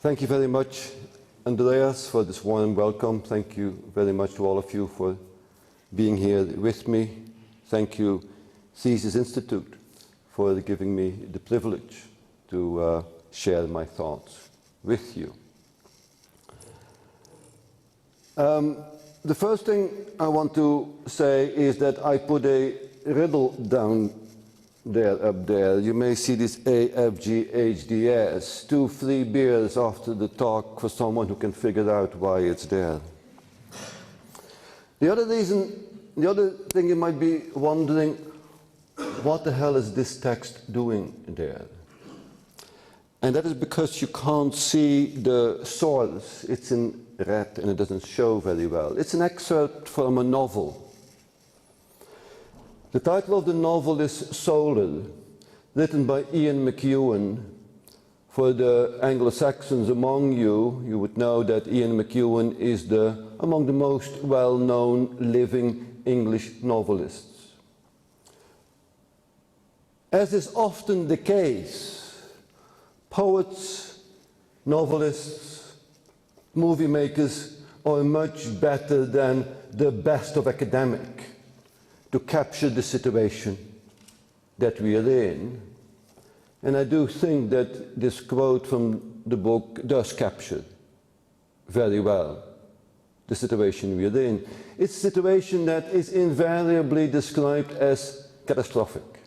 Thank you very much, Andreas, for this warm welcome. Thank you very much to all of you for being here with me. Thank you, Thesis Institute, for giving me the privilege to share my thoughts with you. The first thing I want to say is that I put a riddle down there, up there. You may see this AFGHDS, 2 free beers after the talk for someone who can figure out why it's there. The other thing you might be wondering, what the hell is this text doing there? And that is because you can't see the source. It's in red and it doesn't show very well. It's an excerpt from a novel. The title of the novel is Solar, written by Ian McEwan. For the Anglo-Saxons among you, you would know that Ian McEwan is among the most well-known living English novelists. As is often the case, poets, novelists, movie makers are much better than the best of academics to capture the situation that we are in. And I do think that this quote from the book does capture very well the situation we are in. It's a situation that is invariably described as catastrophic.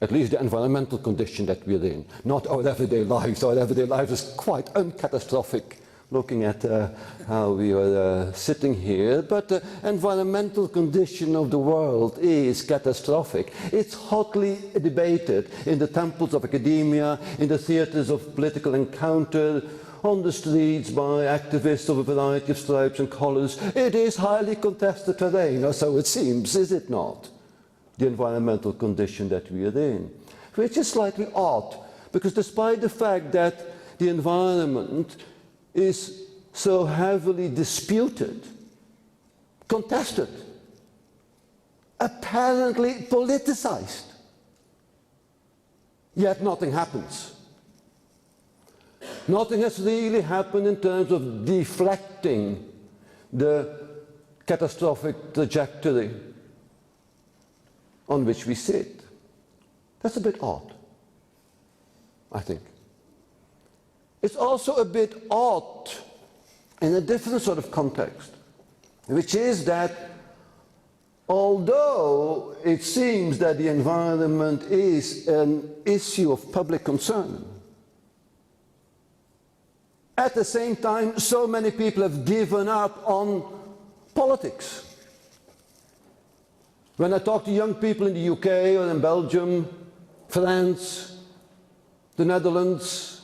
At least the environmental condition that we are in. Not our everyday lives. Our everyday lives is quite uncatastrophic, looking at how we are sitting here, but the environmental condition of the world is catastrophic. It's hotly debated in the temples of academia, in the theatres of political encounter, on the streets by activists of a variety of stripes and colours. It is highly contested terrain, or so it seems, is it not? The environmental condition that we are in, which is slightly odd, because despite the fact that the environment is so heavily disputed, contested, apparently politicized, yet nothing happens. Nothing has really happened in terms of deflecting the catastrophic trajectory on which we sit. That's a bit odd, I think. It's also a bit odd in a different sort of context, which is that although it seems that the environment is an issue of public concern, at the same time so many people have given up on politics. When I talk to young people in the UK or in Belgium, France, the Netherlands,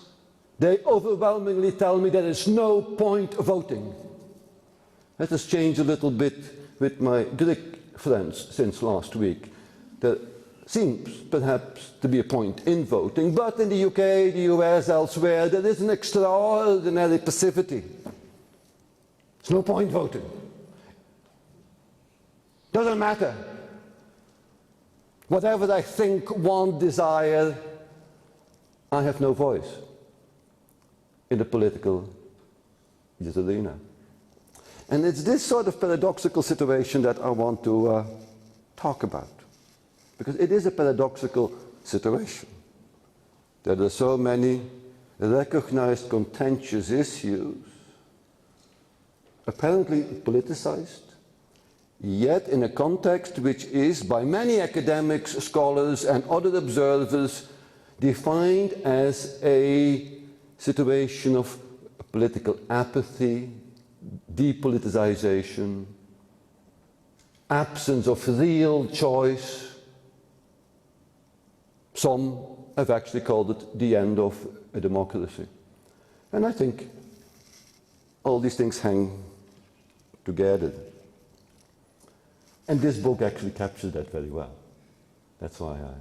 they overwhelmingly tell me there is no point voting. That has changed a little bit with my Greek friends since last week. There seems perhaps to be a point in voting, but in the UK, the US, elsewhere, there is an extraordinary passivity. There's no point voting. Doesn't matter. Whatever I think, want, desire, I have no voice in the political arena. And it's this sort of paradoxical situation that I want to talk about. Because it is a paradoxical situation. There are so many recognized contentious issues, apparently politicized, yet in a context which is, by many academics, scholars, and other observers, defined as a situation of political apathy, depoliticization, absence of real choice. Some have actually called it the end of a democracy. And I think all these things hang together. And this book actually captures that very well. That's why I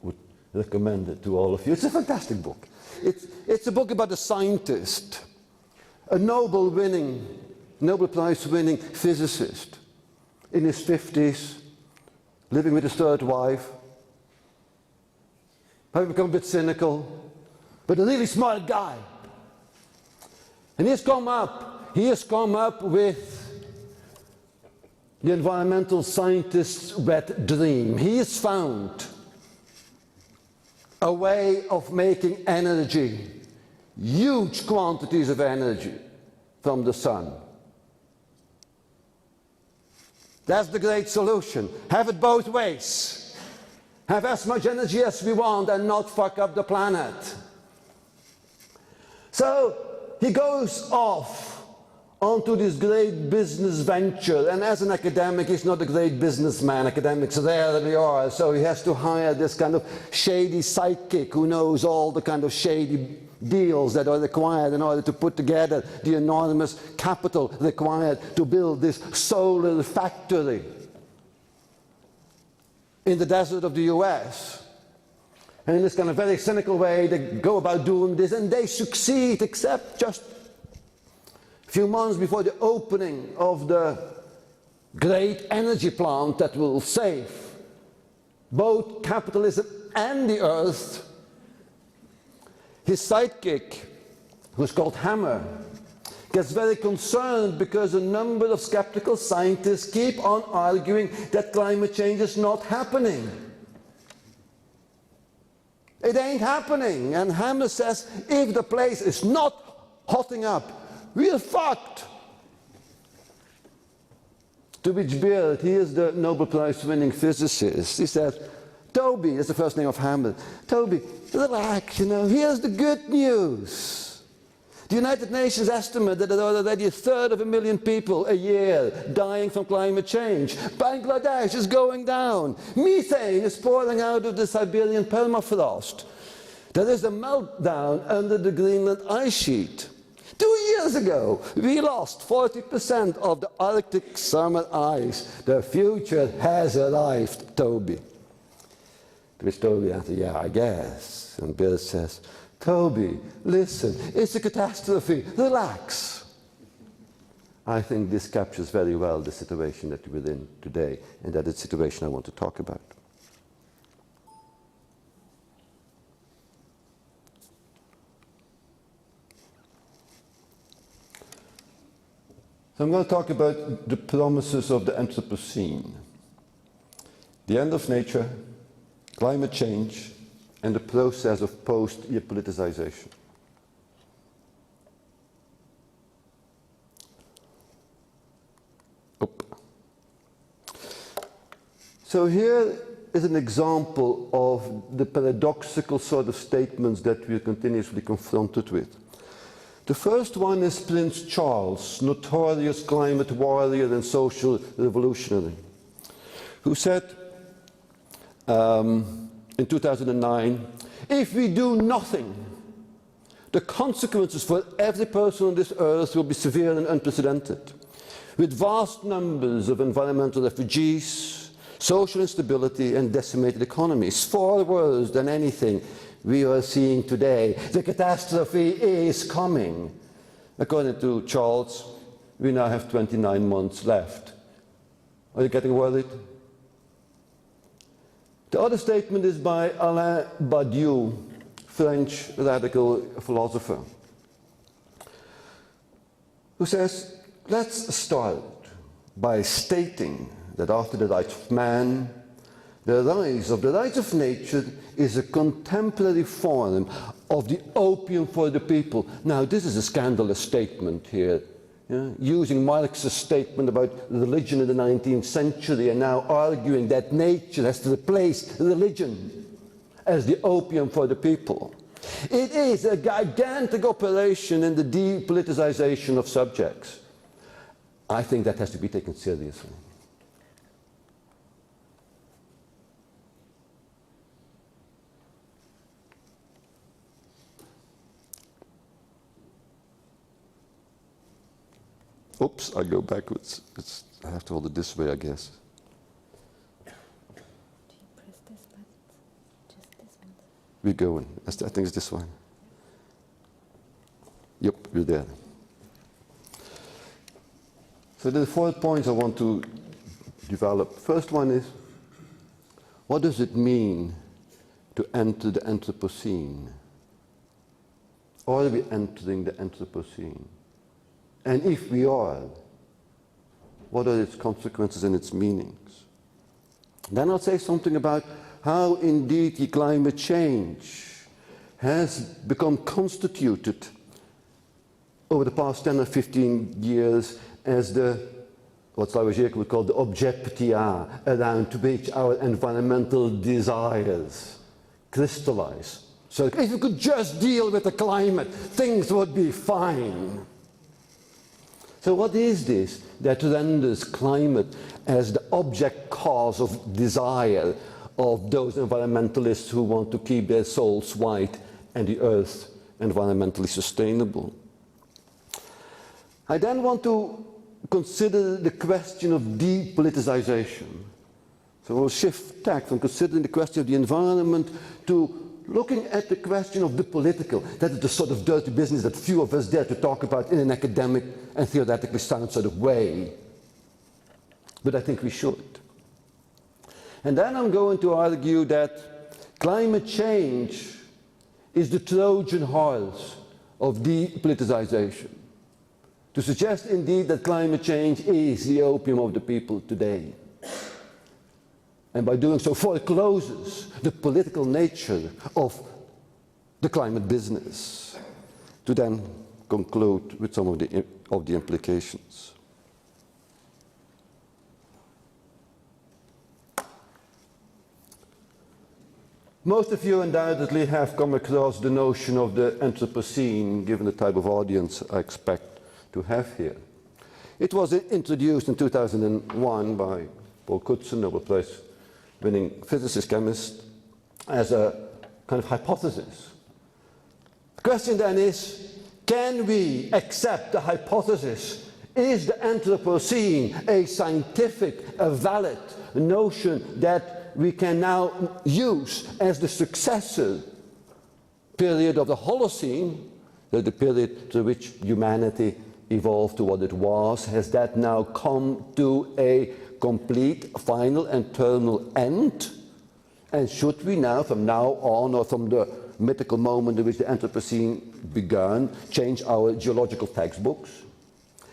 would recommend it to all of you. It's a fantastic book. It's a book about a scientist, a Nobel Prize winning physicist in his 50s, living with his third wife, having become a bit cynical, but a really smart guy. And he has come up with the environmental scientist's wet dream. He has found a way of making energy, huge quantities of energy from the sun. That's the great solution. Have it both ways. Have as much energy as we want and not fuck up the planet. So he goes off onto this great business venture, and as an academic he's not a great businessman. Academics rarely are, so he has to hire this kind of shady sidekick who knows all the kind of shady deals that are required in order to put together the enormous capital required to build this solar factory in the desert of the US. And in this kind of very cynical way they go about doing this, and they succeed, except just a few months before the opening of the great energy plant that will save both capitalism and the earth. His sidekick, who's called Hammer, gets very concerned because a number of skeptical scientists keep on arguing that climate change is not happening. It ain't happening. And Hammer says, if the place is not hotting up, we're fucked. To which Beard, he is the Nobel Prize winning physicist, he says, Toby, that's the first name of Hammer, Toby, relax, you know, here's the good news. The United Nations estimate that there are already 1/3 people a year dying from climate change. Bangladesh is going down. Methane is pouring out of the Siberian permafrost. There is a meltdown under the Greenland ice sheet. 2 years ago, we lost 40% of the Arctic summer ice. The future has arrived, Toby. To which Toby answers, yeah, I guess. And Bill says, Toby, listen, it's a catastrophe, relax. I think this captures very well the situation that we're in today, and that is the situation I want to talk about. So I'm going to talk about the promises of the Anthropocene, the end of nature, climate change, and the process of post-politicization. So here is an example of the paradoxical sort of statements that we are continuously confronted with. The first one is Prince Charles, notorious climate warrior and social revolutionary, who said in 2009, if we do nothing, the consequences for every person on this earth will be severe and unprecedented, with vast numbers of environmental refugees, social instability and decimated economies, far worse than anything we are seeing today. The catastrophe is coming. According to Charles, we now have 29 months left. Are you getting worried? The other statement is by Alain Badiou, French radical philosopher, who says, let's start by stating that after the rights of man, the rise of the rights of nature is a contemporary form of the opium for the people. Now, this is a scandalous statement here, using Marx's statement about religion in the 19th century and now arguing that nature has to replace religion as the opium for the people. It is a gigantic operation in the depoliticization of subjects. I think that has to be taken seriously. Oops, I go backwards. I have to hold it this way, I guess. Do you press this button? Just this one? We're going. I think it's this one. Yep, we're there. So there are 4 points I want to develop. First one is, what does it mean to enter the Anthropocene? Are we entering the Anthropocene? And if we are, what are its consequences and its meanings? Then I'll say something about how indeed the climate change has become constituted over the past 10 or 15 years as what Slavoj would call the objectia around which our environmental desires crystallize. So if we could just deal with the climate, things would be fine. So what is this that renders climate as the object cause of desire of those environmentalists who want to keep their souls white and the earth environmentally sustainable? I then want to consider the question of depoliticization. So we'll shift tack from considering the question of the environment to looking at the question of the political. That is the sort of dirty business that few of us dare to talk about in an academic and theoretically sound sort of way. But I think we should. And then I'm going to argue that climate change is the Trojan horse of depoliticization. To suggest indeed that climate change is the opium of the people today. And by doing so forecloses the political nature of the climate business. To then conclude with some of the implications. Most of you undoubtedly have come across the notion of the Anthropocene, given the type of audience I expect to have here. It was introduced in 2001 by Paul Crutzen, Nobel Prize winning physicist, chemist, as a kind of hypothesis. The question then is, can we accept the hypothesis? Is the Anthropocene a scientific, a valid notion that we can now use as the successor period of the Holocene, the period through which humanity evolved to what it was? Has that now come to a complete, final and terminal end? And should we now, from now on, or from the mythical moment in which the Anthropocene began, change our geological textbooks?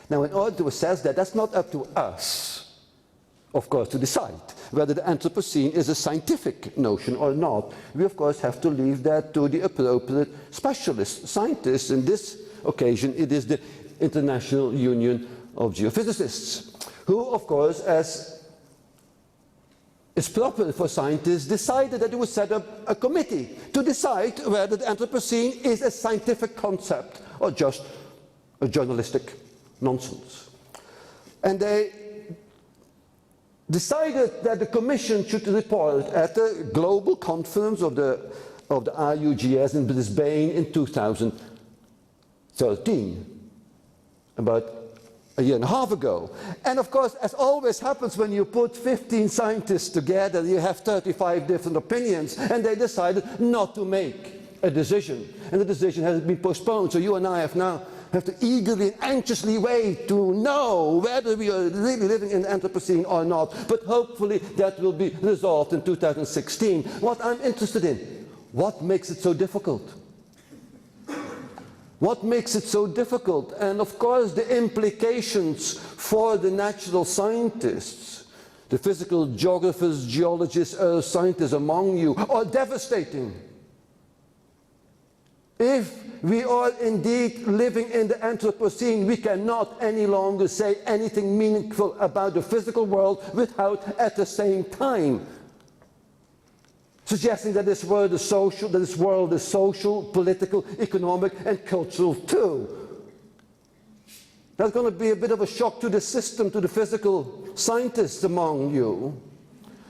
Now, in order to assess that, that's not up to us, of course, to decide whether the Anthropocene is a scientific notion or not. We, of course, have to leave that to the appropriate specialist scientists. In this occasion, it is the International Union of Geophysicists, who, of course, as is proper for scientists, decided that it would set up a committee to decide whether the Anthropocene is a scientific concept or just a journalistic nonsense. And they decided that the Commission should report at the global conference of the IUGS in Brisbane in 2013. About a year and a half ago. And of course, as always happens when you put 15 scientists together, you have 35 different opinions, and they decided not to make a decision. And the decision has been postponed, so you and I have to eagerly and anxiously wait to know whether we are really living in the Anthropocene or not. But hopefully that will be resolved in 2016. What I'm interested in, what makes it so difficult? What makes it so difficult? And of course the implications for the natural scientists, the physical geographers, geologists, earth scientists among you are devastating. If we are indeed living in the Anthropocene, we cannot any longer say anything meaningful about the physical world without at the same time suggesting that this world is social, political, economic, and cultural too. That's going to be a bit of a shock to the system, to the physical scientists among you.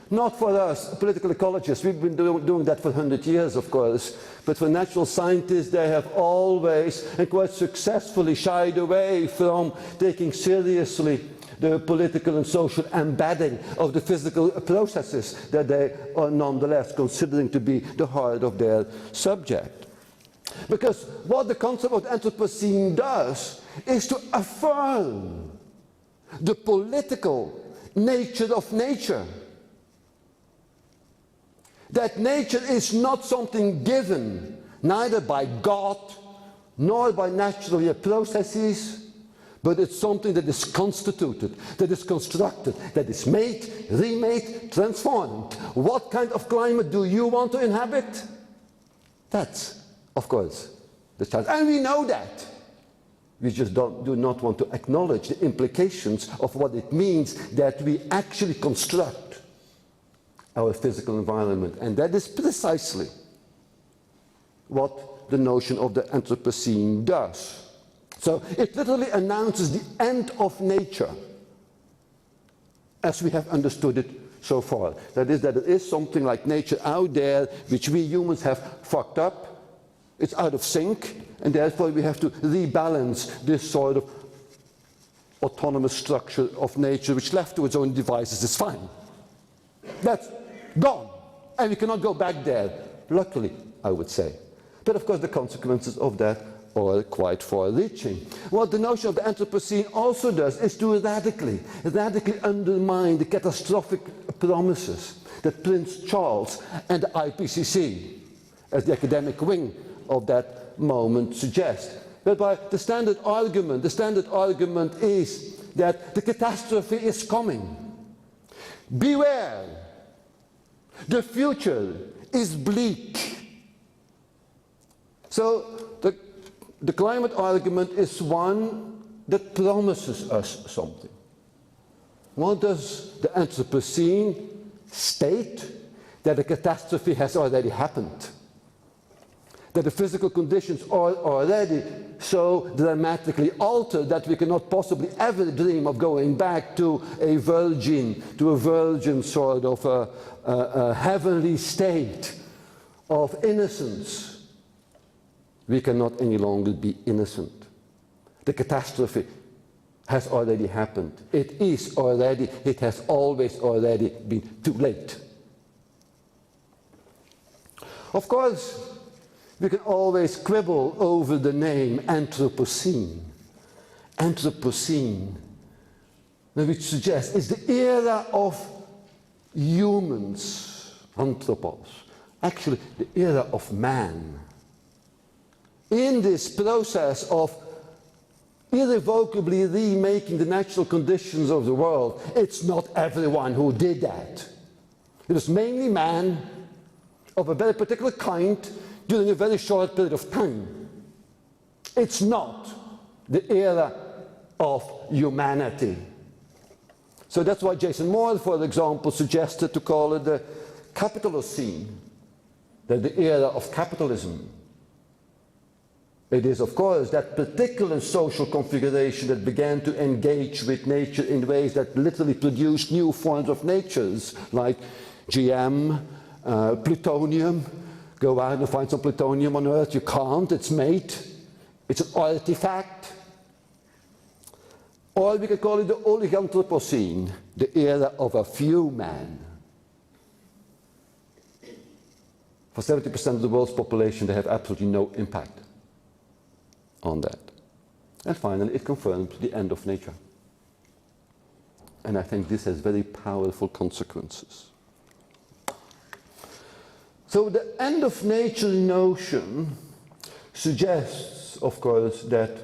Not for us, political ecologists. We've been doing that for 100 years, of course. But for natural scientists, they have always, and quite successfully, shied away from taking seriously the political and social embedding of the physical processes that they are nonetheless considering to be the heart of their subject. Because what the concept of the Anthropocene does is to affirm the political nature of nature. That nature is not something given, neither by God, nor by natural processes, but it's something that is constituted, that is constructed, that is made, remade, transformed. What kind of climate do you want to inhabit? That's, of course, the challenge. And we know that. We just do not want to acknowledge the implications of what it means that we actually construct our physical environment. And that is precisely what the notion of the Anthropocene does. So it literally announces the end of nature as we have understood it so far. That is, that there is something like nature out there which we humans have fucked up. It's out of sync, and therefore we have to rebalance this sort of autonomous structure of nature which, left to its own devices, is fine. That's gone, and we cannot go back there, luckily, I would say. But of course the consequences of that are quite far-reaching. What the notion of the Anthropocene also does is to radically undermine the catastrophic promises that Prince Charles and the IPCC, as the academic wing of that moment, suggest. Whereby the standard argument is that the catastrophe is coming. Beware! The future is bleak. So the climate argument is one that promises us something. What does the Anthropocene state? That a catastrophe has already happened. That the physical conditions are already so dramatically altered that we cannot possibly ever dream of going back to a virgin sort of a heavenly state of innocence. We cannot any longer be innocent. The catastrophe has already happened. It has always already been too late. Of course, we can always quibble over the name Anthropocene. Anthropocene, which suggests, is the era of humans, anthropos, actually the era of man. In this process of irrevocably remaking the natural conditions of the world, it's not everyone who did that. It was mainly man of a very particular kind during a very short period of time. It's not the era of humanity. So that's why Jason Moore, for example, suggested to call it the Capitalocene, that the era of capitalism. It is, of course, that particular social configuration that began to engage with nature in ways that literally produced new forms of natures, like GM, plutonium. Go out and find some plutonium on Earth. You can't, it's made. It's an artifact. Or we can call it the Oliganthropocene, the era of a few men. For 70% of the world's population, they have absolutely no impact on that. And finally, it confirms the end of nature. And I think this has very powerful consequences. So the end of nature notion suggests, of course, that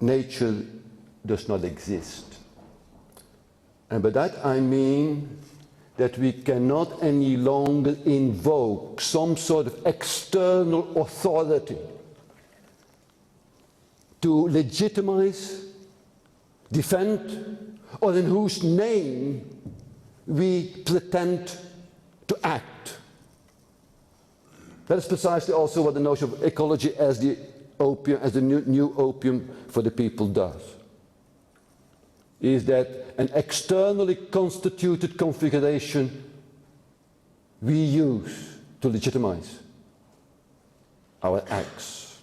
nature does not exist. And by that I mean that we cannot any longer invoke some sort of external authority to legitimize, defend, or in whose name we pretend to act. That is precisely also what the notion of ecology as the opium, as the new opium for the people does. Is that an externally constituted configuration we use to legitimize our acts.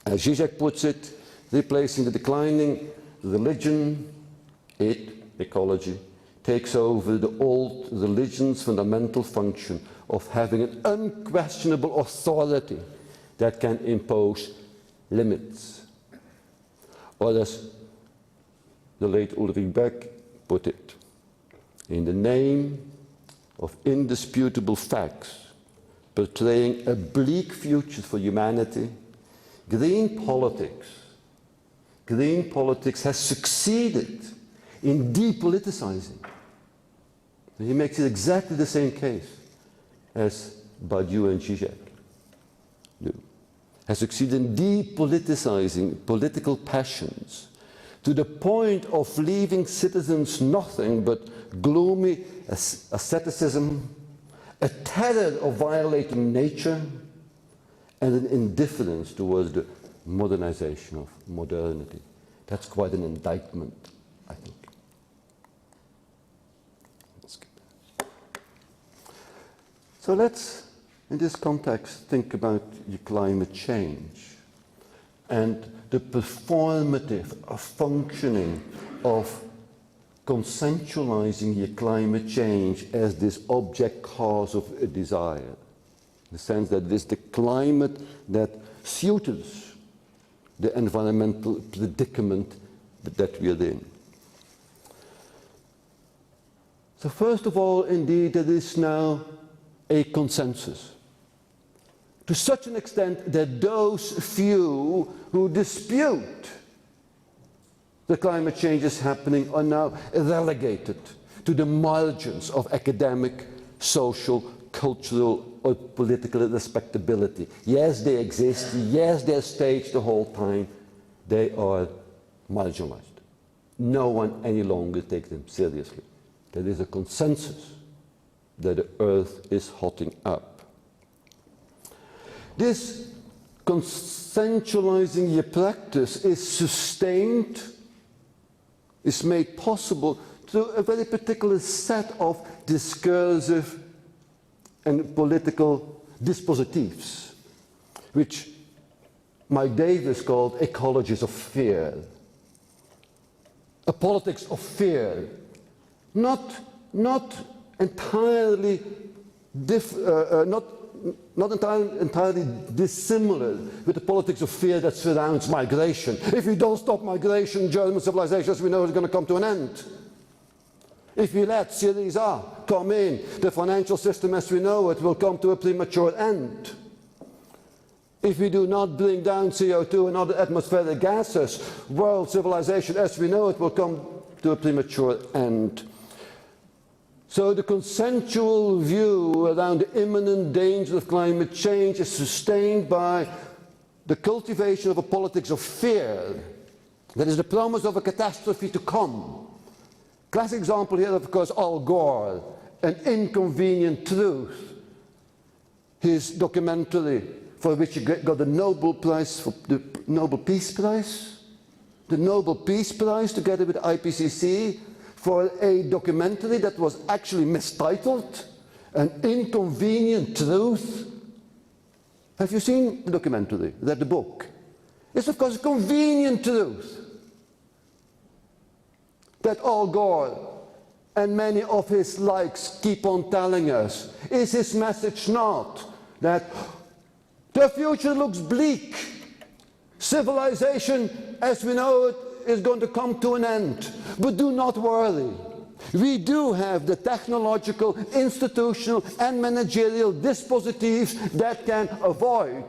As Zizek puts it, replacing the declining religion, ecology, takes over the old religion's fundamental function of having an unquestionable authority that can impose limits. Or as the late Ulrich Beck put it, in the name of indisputable facts portraying a bleak future for humanity, green politics green politics has succeeded in depoliticizing. He makes it exactly the same case as Badiou and Zizek do. Has succeeded in depoliticizing political passions to the point of leaving citizens nothing but gloomy asceticism, a terror of violating nature, and an indifference towards the modernization of modernity. That's quite an indictment, I think. So let's, in this context, think about climate change and the performative functioning of consensualizing your climate change as this object cause of a desire. In the sense that it is the climate that suits the environmental predicament that we are in. So first of all, indeed, there is now a consensus. To such an extent that those few who dispute the climate change is happening are now relegated to the margins of academic, social, cultural, or political respectability. Yes, they exist. Yes, they're staged the whole time. They are marginalized. No one any longer takes them seriously. There is a consensus that the earth is hotting up. This consensualizing practice is sustained, is made possible through a very particular set of discursive and political dispositives, which Mike Davis called ecologies of fear. A politics of fear, not entirely entirely dissimilar with the politics of fear that surrounds migration. If we don't stop migration, German civilization as we know is going to come to an end. If we let Syriza come in, the financial system as we know it will come to a premature end. If we do not bring down CO2 and other atmospheric gases, world civilization as we know it will come to a premature end. So the consensual view around the imminent danger of climate change is sustained by the cultivation of a politics of fear. That is the promise of a catastrophe to come. Classic example here, of course, Al Gore, An Inconvenient Truth. His documentary, for which he got the Nobel Prize, for the Nobel Peace Prize. The Nobel Peace Prize, together with IPCC, for a documentary that was actually mistitled, An Inconvenient Truth. Have you seen the documentary, read the book? It's of course a convenient truth that Al Gore and many of his likes keep on telling us. Is his message not that the future looks bleak, civilization as we know it is going to come to an end, but do not worry. We do have the technological, institutional and managerial dispositives that can avoid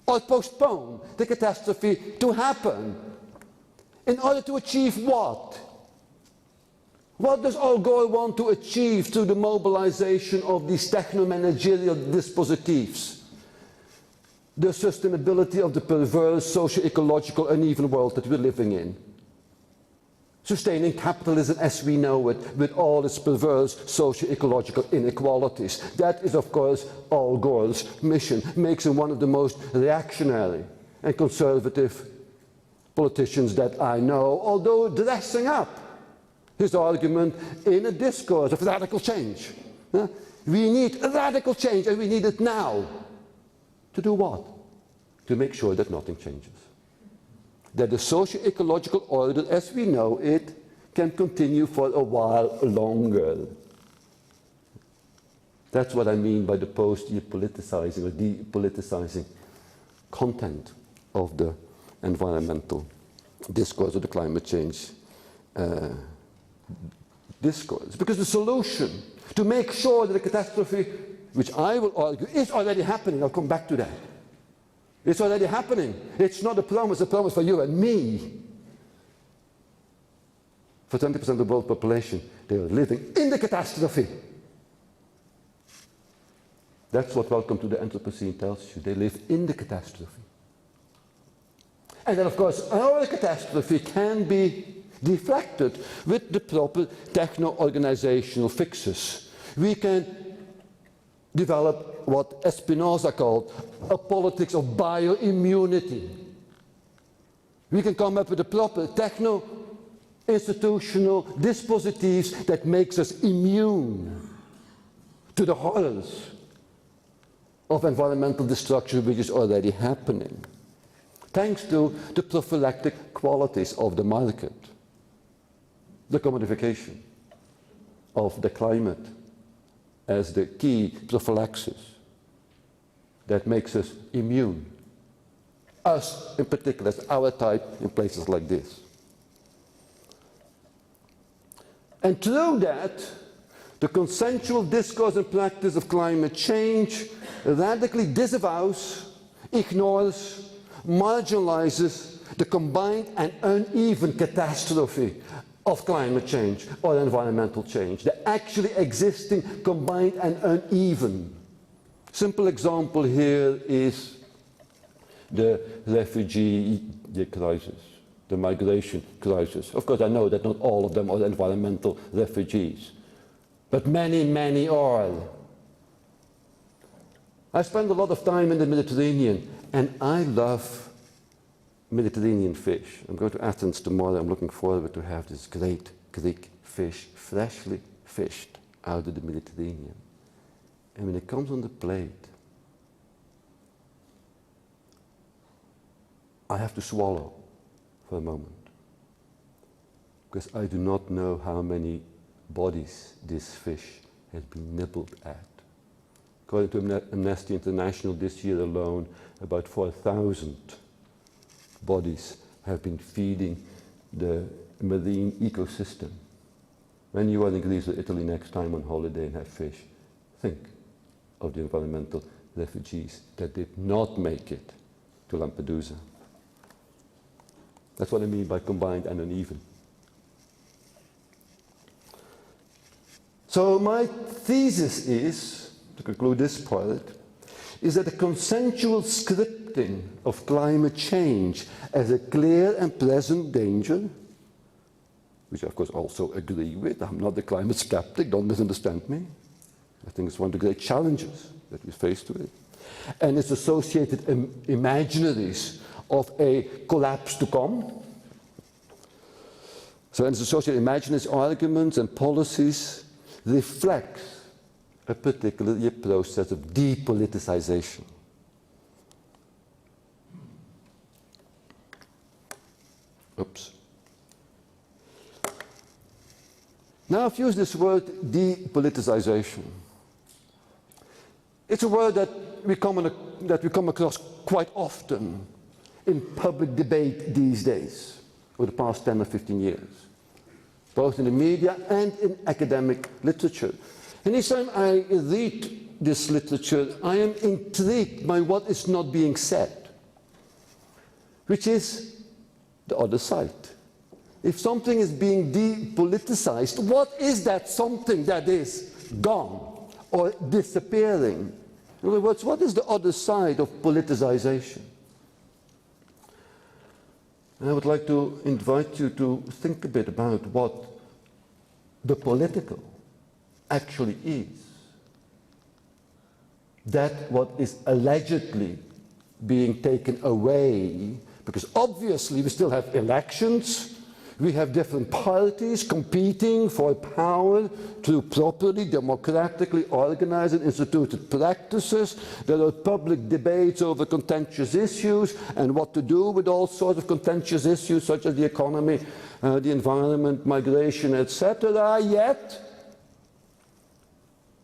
or postpone the catastrophe to happen. In order to achieve what? What does Al Gore want to achieve through the mobilization of these techno-managerial dispositives? The sustainability of the perverse socio-ecological uneven world that we're living in. Sustaining capitalism as we know it, with all its perverse socio-ecological inequalities. That is, of course, Al Gore's mission. Makes him one of the most reactionary and conservative politicians that I know, although dressing up his argument in a discourse of radical change. We need radical change, and we need it now. To do what? To make sure that nothing changes. That the socio-ecological order as we know it can continue for a while longer. That's what I mean by the post-politicizing or depoliticizing content of the environmental discourse of the climate change discourse. Because the solution to make sure that the catastrophe, which I will argue is already happening, I'll come back to that. It's already happening. It's not a promise for you and me. For 20% of the world population, they are living in the catastrophe. That's what Welcome to the Anthropocene tells you. They live in the catastrophe. And then, of course, our catastrophe can be deflected with the proper techno-organizational fixes. We can develop what Spinoza called a politics of bioimmunity. We can come up with a proper techno-institutional dispositives that makes us immune to the horrors of environmental destruction which is already happening, thanks to the prophylactic qualities of the market, the commodification of the climate as the key prophylaxis that makes us immune. Us in particular, as our type in places like this. And through that, the consensual discourse and practice of climate change radically disavows, ignores, marginalizes the combined and uneven catastrophe of climate change or environmental change, the actually existing combined and uneven. Simple example here is the refugee crisis, the migration crisis. Of course, I know that not all of them are environmental refugees, but many, many are. I spend a lot of time in the Mediterranean, and I love Mediterranean fish. I'm going to Athens tomorrow. I'm looking forward to have this great Greek fish, freshly fished out of the Mediterranean. And when it comes on the plate, I have to swallow for a moment, because I do not know how many bodies this fish has been nibbled at. According to Amnesty International, this year alone, about 4,000 bodies have been feeding the marine ecosystem. When you are in Greece or Italy next time on holiday and have fish, think of the environmental refugees that did not make it to Lampedusa. That's what I mean by combined and uneven. So my thesis is, to conclude this part, is that the consensual scripting of climate change as a clear and present danger, which I of course also agree with, I'm not a climate skeptic, don't misunderstand me. I think it's one of the great challenges that we face today. And its associated imaginaries of a collapse to come. So its associated imaginaries, arguments and policies reflects a particular process of depoliticization. Oops. Now I've used this word depoliticization. It's a word that we come across quite often in public debate these days, over the past 10 or 15 years, both in the media and in academic literature. And each time I read this literature, I am intrigued by what is not being said, which is the other side. If something is being depoliticized, what is that something that is gone or disappearing? In other words, what is the other side of politicization? And I would like to invite you to think a bit about what the political actually is. That what is allegedly being taken away, because obviously we still have elections, we have different parties competing for power through properly, democratically organized and instituted practices. There are public debates over contentious issues and what to do with all sorts of contentious issues such as the economy, the environment, migration, etc. Yet,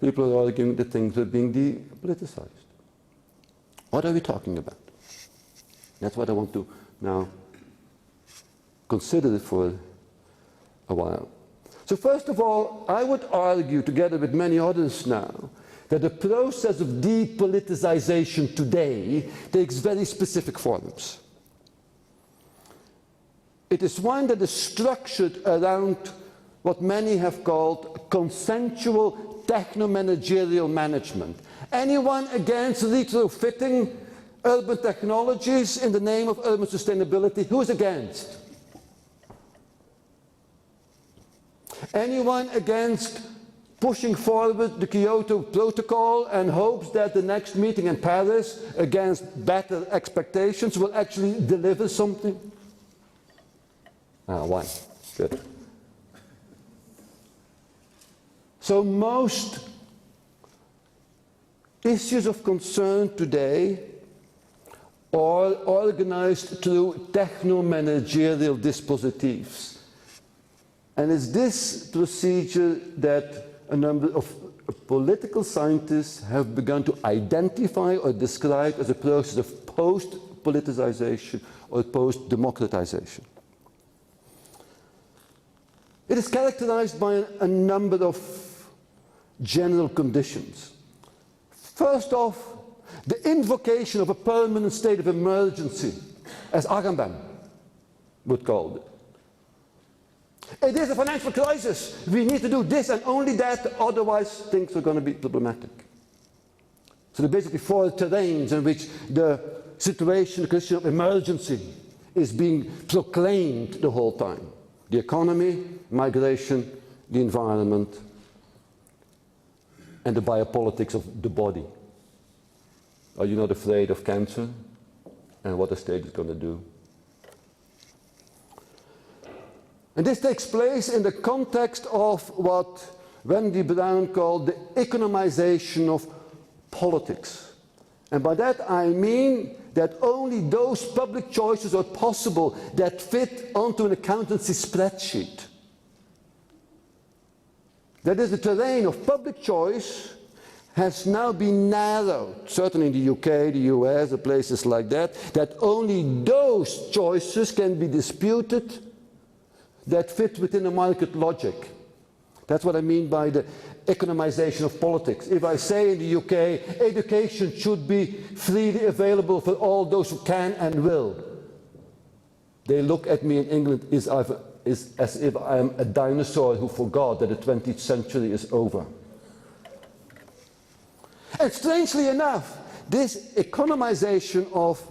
people are arguing that things are being depoliticized. What are we talking about? That's what I want to now consider for a while. So first of all, I would argue, together with many others now, that the process of depoliticization today takes very specific forms. It is one that is structured around what many have called consensual techno-managerial management. Anyone against retrofitting urban technologies in the name of urban sustainability? Who is against? Anyone against pushing forward the Kyoto Protocol and hopes that the next meeting in Paris, against better expectations, will actually deliver something? One. Good. So most issues of concern today are organized through techno-managerial dispositives. And it's this procedure that a number of political scientists have begun to identify or describe as a process of post-politicization or post-democratization. It is characterized by a number of general conditions. First off, the invocation of a permanent state of emergency, as Agamben would call it. It is a financial crisis. We need to do this and only that, otherwise things are going to be problematic. So there are basically four terrains in which the situation, the condition of emergency, is being proclaimed the whole time. The economy, migration, the environment, and the biopolitics of the body. Are you not afraid of cancer and what the state is going to do? And this takes place in the context of what Wendy Brown called the economization of politics. And by that I mean that only those public choices are possible that fit onto an accountancy spreadsheet. That is, the terrain of public choice has now been narrowed, certainly in the UK, the US, the places like that, that only those choices can be disputed that fit within a market logic. That's what I mean by the economization of politics. If I say in the UK, education should be freely available for all those who can and will, they look at me in England as if I am a dinosaur who forgot that the 20th century is over. And strangely enough, this economization of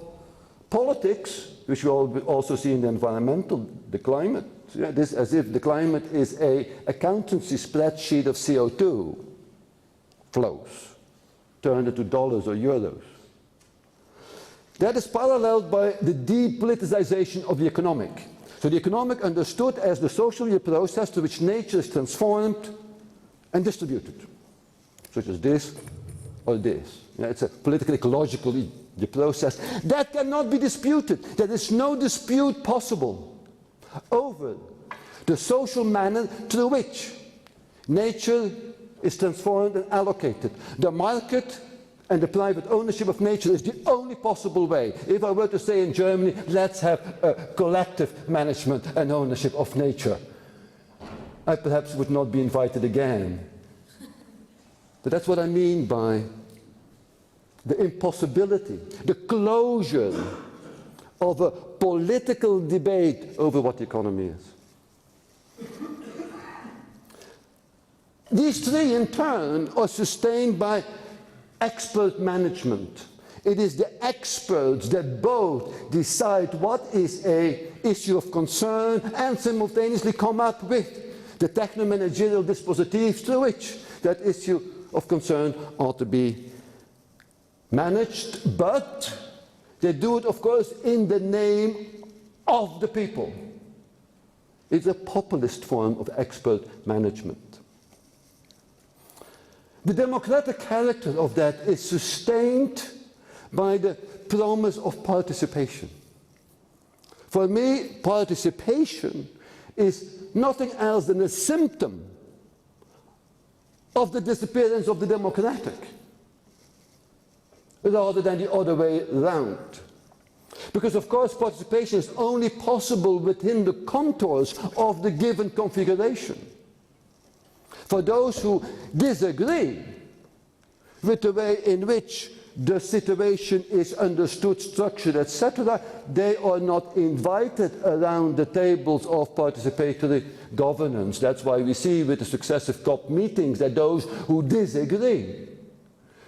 politics, which we also see in the environmental, the climate, this as if the climate is an accountancy spreadsheet of CO2 flows, turned into dollars or euros. That is paralleled by the depoliticization of the economic. So the economic understood as the social process to which nature is transformed and distributed, such as this or this. It's a political ecological the process that cannot be disputed. There is no dispute possible over the social manner through which nature is transformed and allocated. The market and the private ownership of nature is the only possible way. If I were to say in Germany, let's have a collective management and ownership of nature, I perhaps would not be invited again. But that's what I mean by the impossibility, the closure of a political debate over what the economy is. These three, in turn, are sustained by expert management. It is the experts that both decide what is an issue of concern and simultaneously come up with the techno-managerial dispositives through which that issue of concern ought to be managed, but they do it, of course, in the name of the people. It's a populist form of expert management. The democratic character of that is sustained by the promise of participation. For me, participation is nothing else than a symptom of the disappearance of the democratic, rather than the other way around. Because of course participation is only possible within the contours of the given configuration. For those who disagree with the way in which the situation is understood, structured, etc., they are not invited around the tables of participatory governance. That's why we see with the successive COP meetings that those who disagree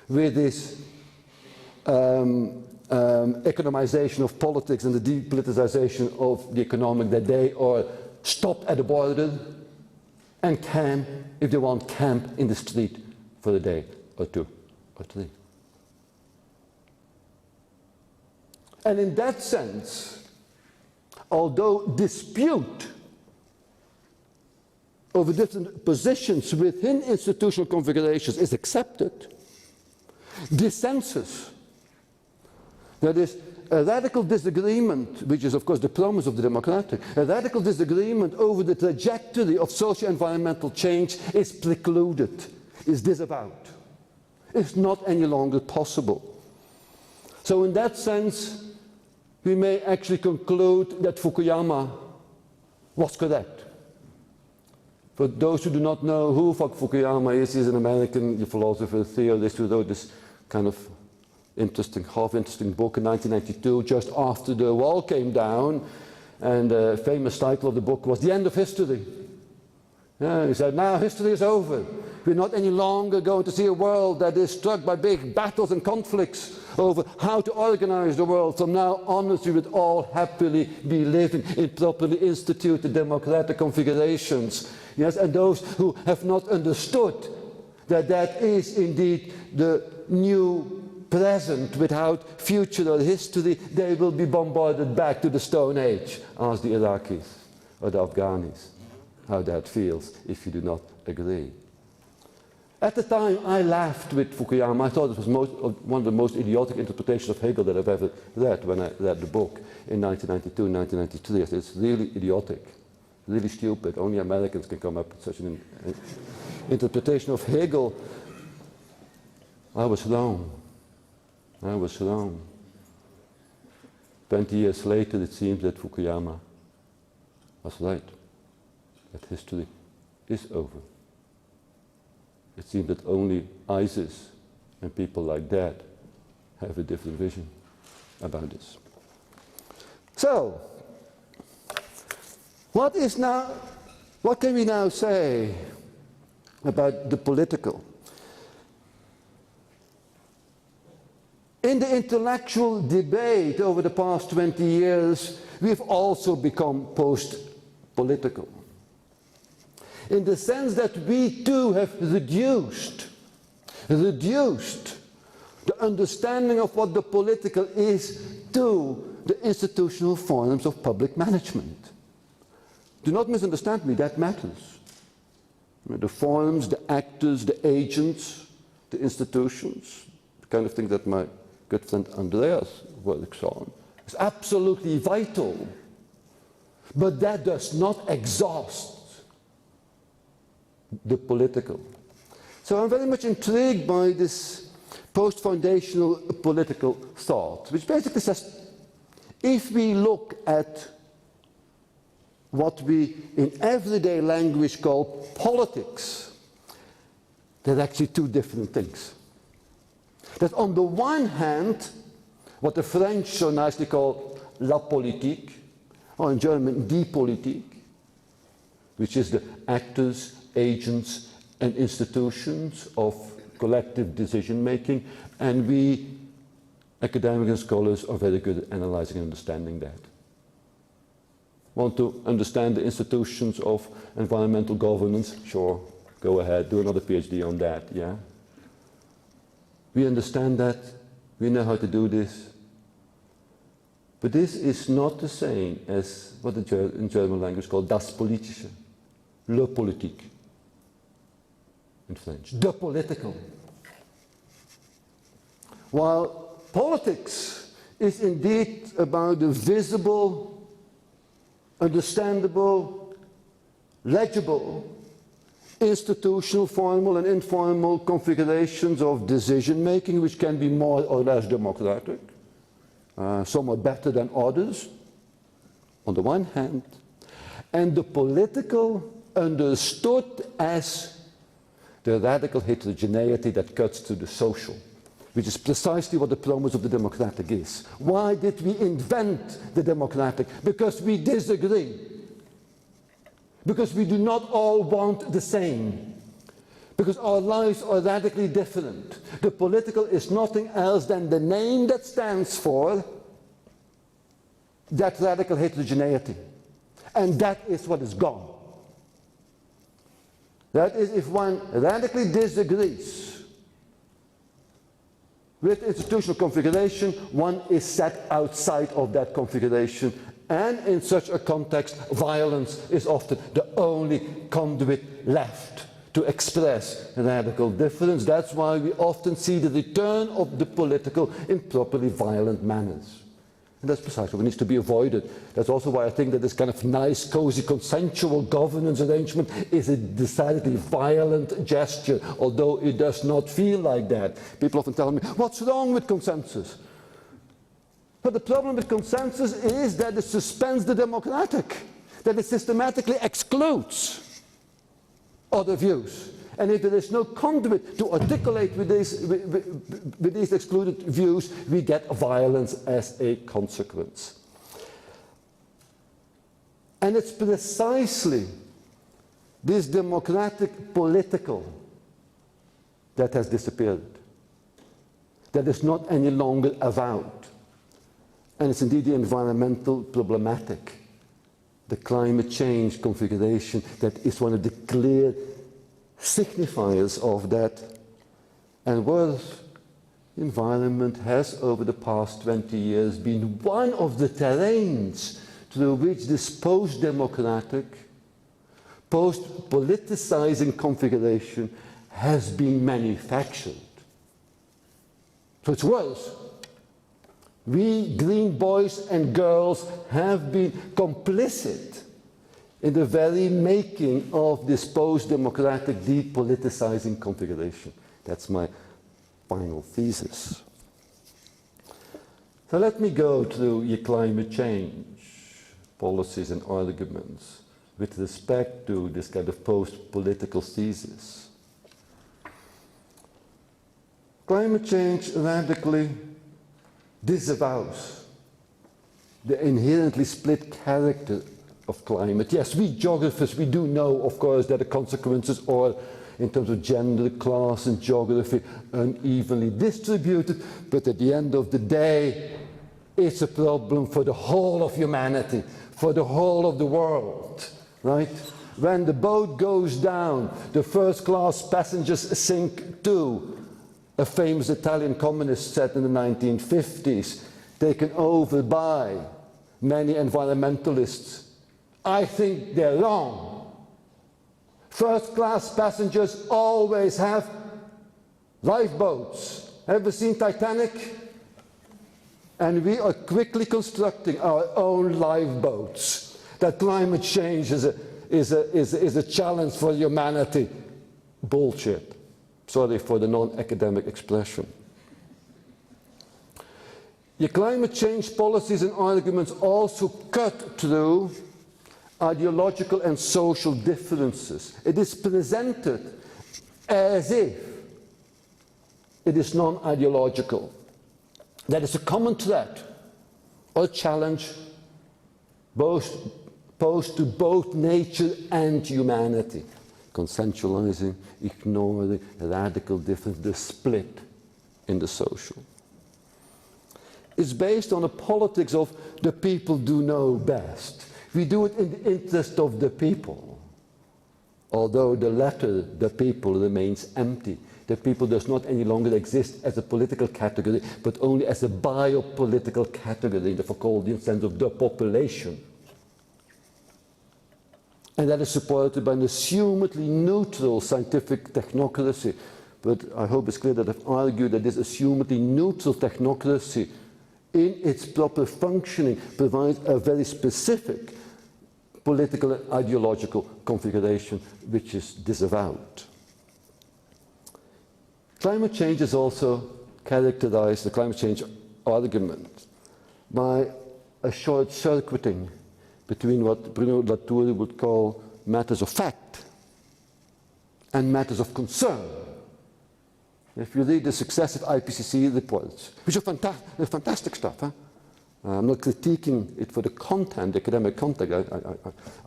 with this economization of politics and the depoliticization of the economic, that they are stopped at the border and can, if they want, camp in the street for a day or two or three. And in that sense, although dispute over different positions within institutional configurations is accepted, dissensus, that is, a radical disagreement, which is of course the promise of the democratic, a radical disagreement over the trajectory of socio-environmental change is precluded, is disavowed. It's not any longer possible. So in that sense, we may actually conclude that Fukuyama was correct. For those who do not know who Fukuyama is, he's an American philosopher, theorist who wrote this kind of interesting, half-interesting book in 1992, just after the wall came down, and the famous title of the book was The End of History. Yeah, he said, now history is over. We're not any longer going to see a world that is struck by big battles and conflicts over how to organize the world. From now onwards, we would all happily be living in properly instituted democratic configurations. Yes, and those who have not understood that that is indeed the new present without future or history, they will be bombarded back to the Stone Age. Ask the Iraqis or the Afghanis how that feels if you do not agree. At the time, I laughed with Fukuyama. I thought it was one of the most idiotic interpretations of Hegel that I've ever read when I read the book in 1992 and 1993. I said, it's really idiotic, really stupid. Only Americans can come up with such an interpretation of Hegel. I was wrong. I was wrong. 20 years later, it seems that Fukuyama was right, that history is over. It seems that only ISIS and people like that have a different vision about this. So, what can we now say about the political? In the intellectual debate over the past 20 years, we've also become post-political. In the sense that we too have reduced the understanding of what the political is to the institutional forms of public management. Do not misunderstand me, that matters. The forms, the actors, the agents, the institutions, the kind of thing that my good friend Andreas works on, is absolutely vital. But that does not exhaust the political. So I'm very much intrigued by this post-foundational political thought, which basically says, if we look at what we in everyday language call politics, they're actually two different things. That on the one hand, what the French so nicely call la politique, or in German de-politique, which is the actors, agents and institutions of collective decision making, and we academics and scholars are very good at analyzing and understanding that. Want to understand the institutions of environmental governance? Sure, go ahead, do another PhD on that, yeah? We understand that, we know how to do this. But this is not the same as what in German language called das Politische, le politique in French, the political. While politics is indeed about the visible, understandable, legible, institutional, formal and informal configurations of decision making, which can be more or less democratic. Some are better than others, on the one hand, and the political understood as the radical heterogeneity that cuts to the social, which is precisely what the promise of the democratic is. Why did we invent the democratic? Because we disagree. Because we do not all want the same. Because our lives are radically different. The political is nothing else than the name that stands for that radical heterogeneity. And that is what is gone. That is, if one radically disagrees with institutional configuration, one is set outside of that configuration. And in such a context, violence is often the only conduit left to express radical difference. That's why we often see the return of the political in properly violent manners. And that's precisely what needs to be avoided. That's also why I think that this kind of nice, cozy, consensual governance arrangement is a decidedly violent gesture, although it does not feel like that. People often tell me, what's wrong with consensus? But the problem with consensus is that it suspends the democratic, that it systematically excludes other views. And if there is no conduit to articulate with these excluded views, we get violence as a consequence. And it's precisely this democratic political that has disappeared, that is not any longer avowed. And it's indeed the environmental problematic, the climate change configuration that is one of the clear signifiers of that. And World environment has over the past 20 years been one of the terrains through which this post-democratic, post-politicizing configuration has been manufactured. So it's worse. We green boys and girls have been complicit in the very making of this post-democratic depoliticizing configuration. That's my final thesis. So let me go through your climate change policies and arguments with respect to this kind of post-political thesis. Climate change radically disavows the inherently split character of climate. Yes, we geographers, we do know, of course, that the consequences are, in terms of gender, class, and geography, unevenly distributed, but at the end of the day, it's a problem for the whole of humanity, for the whole of the world, right? When the boat goes down, the first-class passengers sink too. A famous Italian communist said in the 1950s, taken over by many environmentalists. I think they're wrong. First-class passengers always have lifeboats. Ever seen Titanic? And we are quickly constructing our own lifeboats. That climate change is a challenge for humanity. Bullshit. Sorry for the non-academic expression. Your climate change policies and arguments also cut through ideological and social differences. It is presented as if it is non-ideological. That is a common threat or challenge posed to both nature and humanity. Consensualizing, ignoring radical difference, the split in the social. It's based on a politics of the people do know best. We do it in the interest of the people. Although the latter, the people, remains empty. The people does not any longer exist as a political category, but only as a biopolitical category in the Foucauldian sense of the population. And that is supported by an assumedly neutral scientific technocracy. But I hope it's clear that I've argued that this assumedly neutral technocracy, in its proper functioning, provides a very specific political and ideological configuration which is disavowed. Climate change is also characterized, the climate change argument, by a short-circuiting between what Bruno Latour would call matters of fact and matters of concern. If you read the successive IPCC reports, which are fantastic stuff, huh? I'm not critiquing it for the content, the academic content.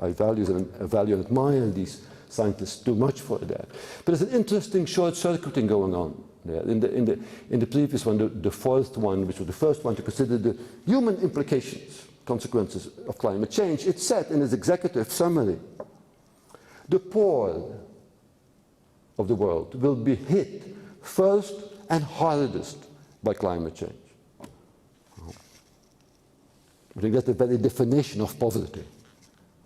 I value and admire these scientists too much for that. But there's an interesting short-circuiting going on there. In the previous one, the fourth one, which was the first one to consider the human implications, consequences of climate change, it said in its executive summary, the poor of the world will be hit first and hardest by climate change. I think that's the very definition of poverty.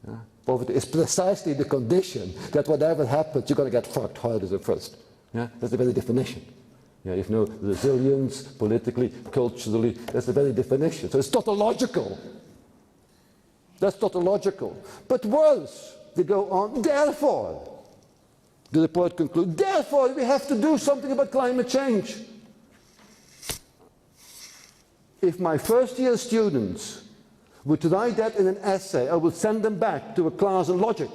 Yeah? Poverty is precisely the condition that whatever happens, you're going to get fucked hardest at first. Yeah? That's the very definition. Yeah, if no resilience, politically, culturally, that's the very definition. So it's tautological. That's tautological. But worse, they go on, therefore, the report concludes, therefore we have to do something about climate change. If my first year students would write that in an essay, I would send them back to a class in logic.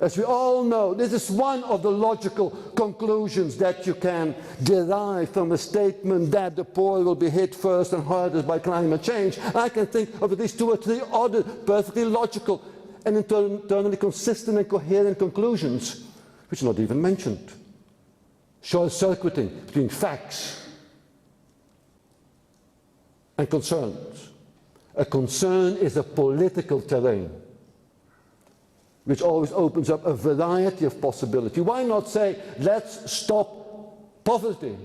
As we all know, this is one of the logical conclusions that you can derive from a statement that the poor will be hit first and hardest by climate change. I can think of at least 2 or 3 other perfectly logical and internally consistent and coherent conclusions, which are not even mentioned. Short-circuiting between facts and concerns. A concern is a political terrain, which always opens up a variety of possibilities. Why not say, let's stop poverty?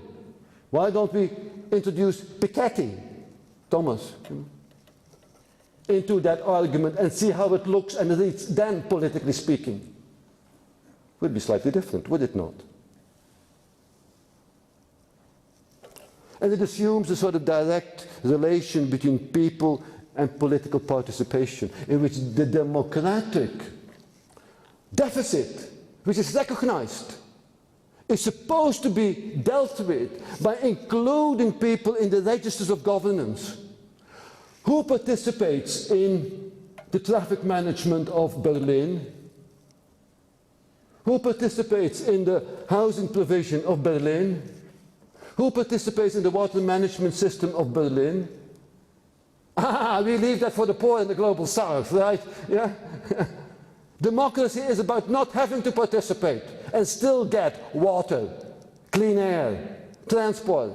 Why don't we introduce Piketty, Thomas, into that argument and see how it looks and reads then, politically speaking? Would be slightly different, would it not? And it assumes a sort of direct relation between people and political participation, in which the democratic deficit, which is recognized, is supposed to be dealt with by including people in the registers of governance. Who participates in the traffic management of Berlin? Who participates in the housing provision of Berlin? Who participates in the water management system of Berlin? We leave that for the poor in the global south, right? Yeah? Democracy is about not having to participate and still get water, clean air, transport.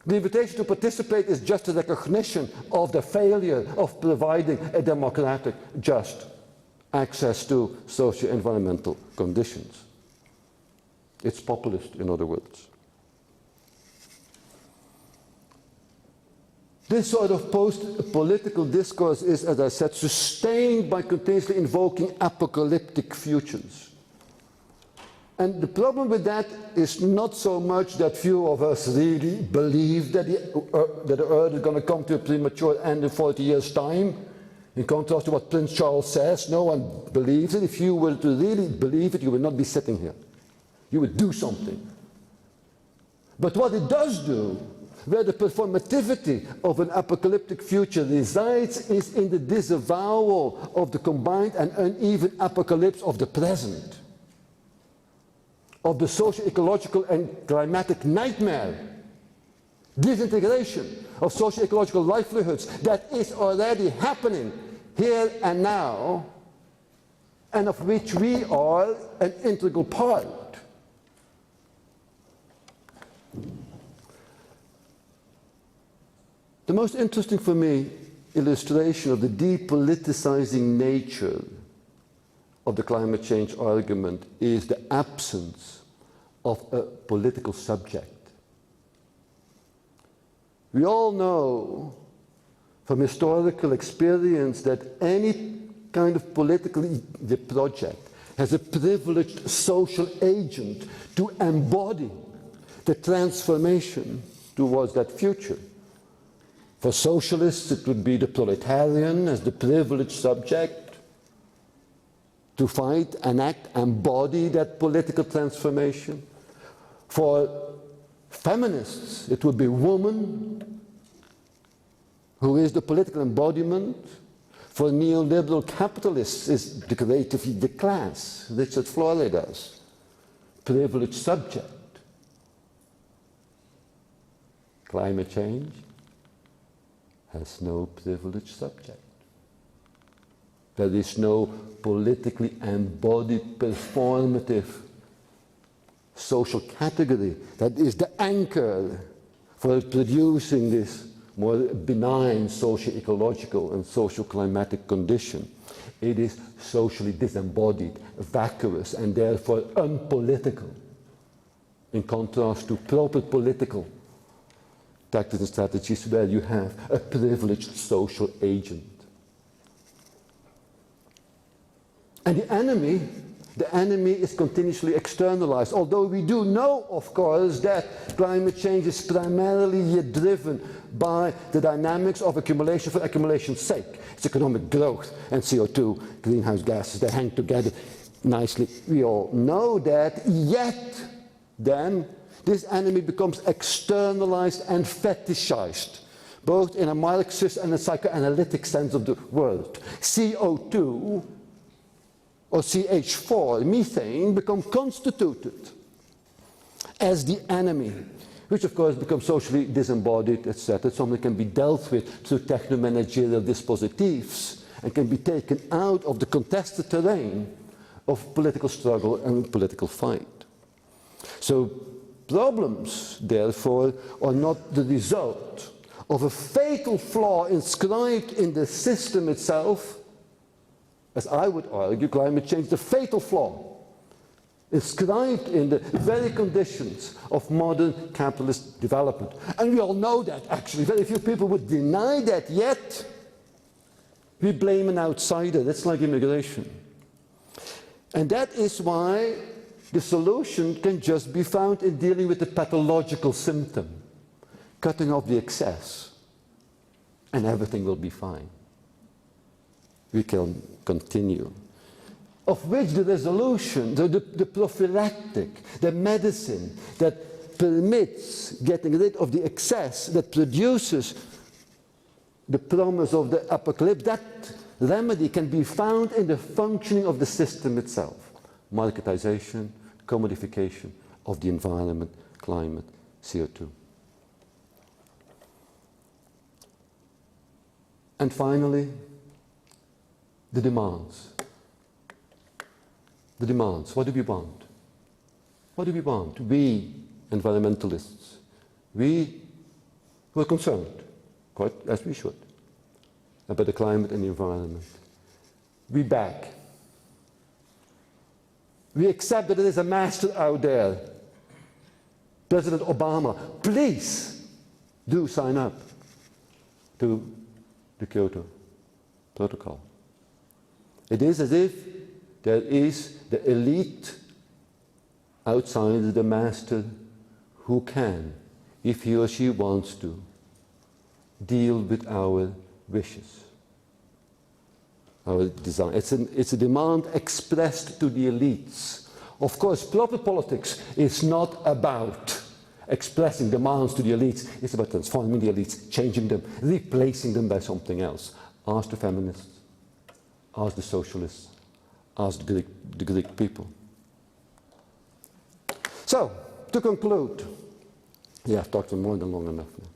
The invitation to participate is just a recognition of the failure of providing a democratic, just access to socio-environmental conditions. It's populist, in other words. This sort of post-political discourse is, as I said, sustained by continuously invoking apocalyptic futures. And the problem with that is not so much that few of us really believe that the Earth is going to come to a premature end in 40 years' time, in contrast to what Prince Charles says. No one believes it. If you were to really believe it, you would not be sitting here. You would do something. But what it does do, where the performativity of an apocalyptic future resides, is in the disavowal of the combined and uneven apocalypse of the present, of the socio-ecological and climatic nightmare, disintegration of socio-ecological livelihoods that is already happening here and now, and of which we are an integral part. The most interesting for me illustration of the depoliticizing nature of the climate change argument is the absence of a political subject. We all know from historical experience that any kind of political project has a privileged social agent to embody the transformation towards that future. For socialists, it would be the proletarian as the privileged subject to fight, enact, embody that political transformation. For feminists, it would be woman who is the political embodiment. For neoliberal capitalists, is decoratively the class. Richard Florey does. Privileged subject. Climate change has no privileged subject. There is no politically embodied performative social category that is the anchor for producing this more benign socio-ecological and social-climatic condition. It is socially disembodied, vacuous, and therefore unpolitical, in contrast to proper political tactics and strategies where you have a privileged social agent. And the enemy is continuously externalized, although we do know, of course, that climate change is primarily driven by the dynamics of accumulation for accumulation's sake. It's economic growth and CO2, greenhouse gases, they hang together nicely. We all know that, yet then this enemy becomes externalized and fetishized, both in a Marxist and a psychoanalytic sense of the word. CO2 or CH4, methane, become constituted as the enemy, which of course becomes socially disembodied, etc. Something can be dealt with through techno-managerial dispositives and can be taken out of the contested terrain of political struggle and political fight. So problems, therefore, are not the result of a fatal flaw inscribed in the system itself. As I would argue, climate change is a fatal flaw inscribed in the very conditions of modern capitalist development. And we all know that, actually. Very few people would deny that, yet we blame an outsider. That's like immigration. And that is why the solution can just be found in dealing with the pathological symptom, cutting off the excess, and everything will be fine. We can continue. Of which the resolution, the prophylactic, the medicine that permits getting rid of the excess, that produces the promise of the apocalypse, that remedy can be found in the functioning of the system itself. Marketization, commodification of the environment, climate, CO2. And finally, the demands. The demands. What do we want? What do we want? We, environmentalists, we who are concerned, quite as we should, about the climate and the environment. We beg. We accept that there is a master out there, President Obama. Please do sign up to the Kyoto Protocol. It is as if there is the elite outside the master who can, if he or she wants to, deal with our wishes, our desire. It's a demand expressed to the elites. Of course, proper politics is not about expressing demands to the elites. It's about transforming the elites, changing them, replacing them by something else. Ask the feminists. Ask the socialists, ask the Greek people. So, to conclude, I've talked more than long enough now.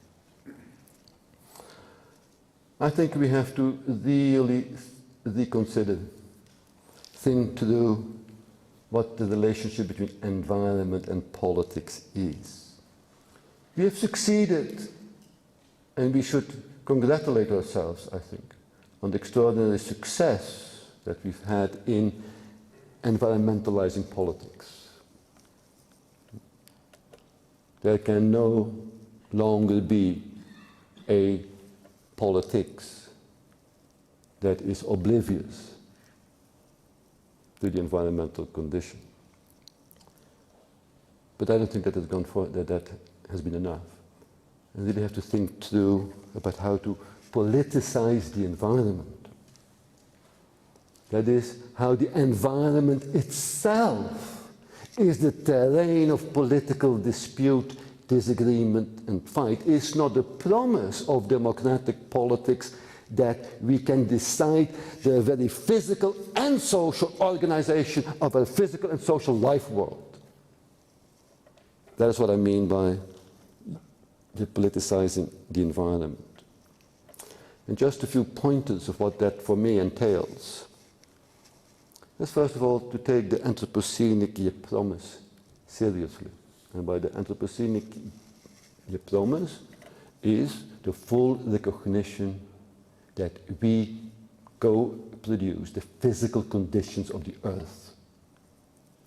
I think we have to really reconsider, think through what the relationship between environment and politics is. We have succeeded, and we should congratulate ourselves, I think, on the extraordinary success that we've had in environmentalizing politics. There can no longer be a politics that is oblivious to the environmental condition. But I don't think that has gone for that has been enough. We really have to think through about how to politicize the environment. That is, how the environment itself is the terrain of political dispute, disagreement and fight. It's not the promise of democratic politics that we can decide the very physical and social organization of a physical and social life world. That is what I mean by depoliticizing the environment. And just a few pointers of what that for me entails. Let's first of all to take the Anthropocenic promise seriously. And by the Anthropocenic promise is the full recognition that we co-produce the physical conditions of the earth.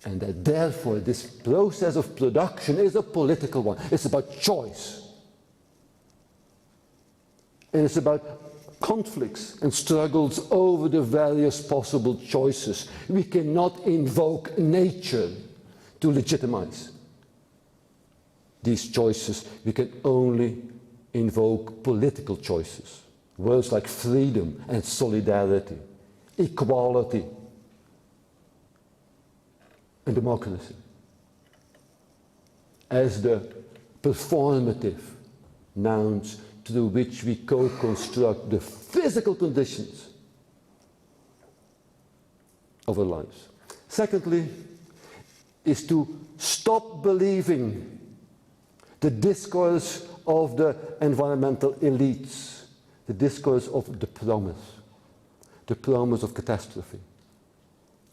And that therefore this process of production is a political one. It's about choice. And it's about conflicts and struggles over the various possible choices. We cannot invoke nature to legitimize these choices. We can only invoke political choices. Words like freedom and solidarity, equality and democracy as the performative nouns through which we co-construct the physical conditions of our lives. Secondly, is to stop believing the discourse of the environmental elites, the discourse of the promise of catastrophe.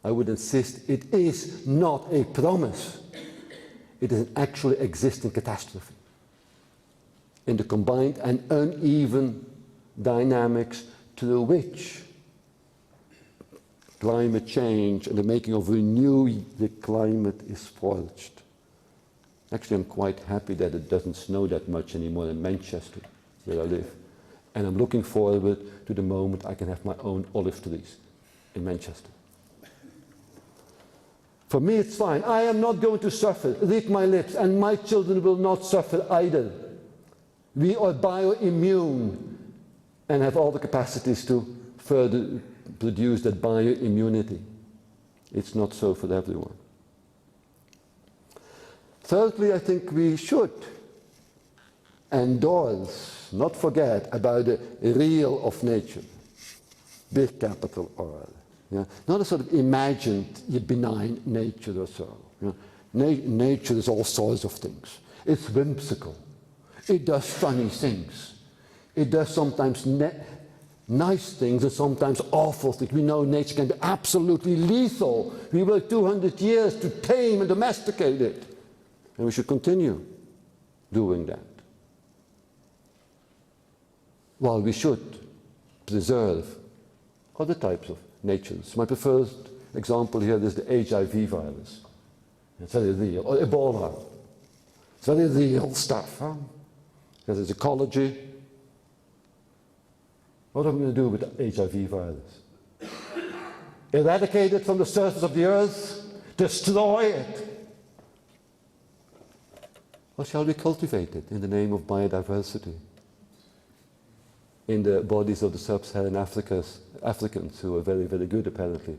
I would insist it is not a promise, it is an actually existing catastrophe in the combined and uneven dynamics through which climate change and the making of a new climate is forged. Actually, I'm quite happy that it doesn't snow that much anymore in Manchester, where I live. And I'm looking forward to the moment I can have my own olive trees in Manchester. For me, it's fine. I am not going to suffer. Read my lips, and my children will not suffer either. We are bioimmune and have all the capacities to further produce that bioimmunity. It's not so for everyone. Thirdly, I think we should endorse, not forget about the real of nature, big capital R. Yeah? Not a sort of imagined benign nature or so. Yeah? Nature is all sorts of things. It's whimsical. It does funny things. It does sometimes nice things and sometimes awful things. We know nature can be absolutely lethal. We worked 200 years to tame and domesticate it. And we should continue doing that. While we should preserve other types of natures. My preferred example here is the HIV virus. It's very real. Or Ebola. It's very real stuff. Huh? Because it's ecology. What are we going to do with the HIV virus? Eradicate it from the surface of the earth? Destroy it? Or shall we cultivate it in the name of biodiversity? In the bodies of the sub-Saharan Africans, who are very, very good apparently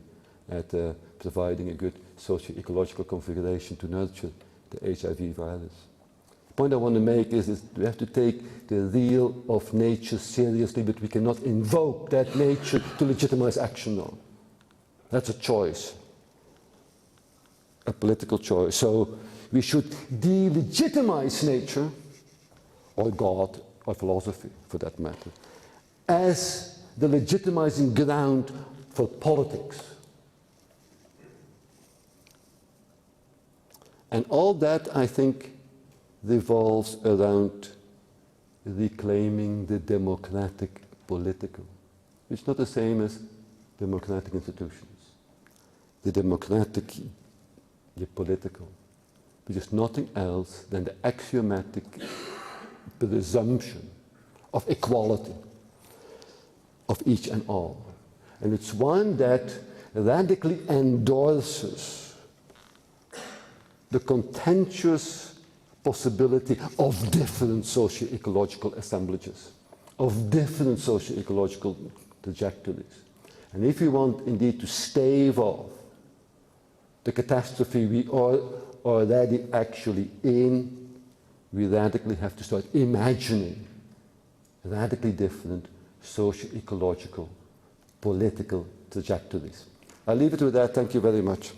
at providing a good socio-ecological configuration to nurture the HIV virus. The point I want to make is we have to take the real of nature seriously, but we cannot invoke that nature to legitimize action on. That's a choice, a political choice. So we should delegitimize nature, or God, or philosophy for that matter, as the legitimizing ground for politics. And all that, I think, revolves around reclaiming the democratic political, which is not the same as democratic institutions. The democratic, the political, which is nothing else than the axiomatic presumption of equality of each and all. And it's one that radically endorses the contentious possibility of different socio-ecological assemblages, of different socio-ecological trajectories. And if we want indeed to stave off the catastrophe we are already actually in, we radically have to start imagining radically different socio-ecological, political trajectories. I'll leave it with that. Thank you very much.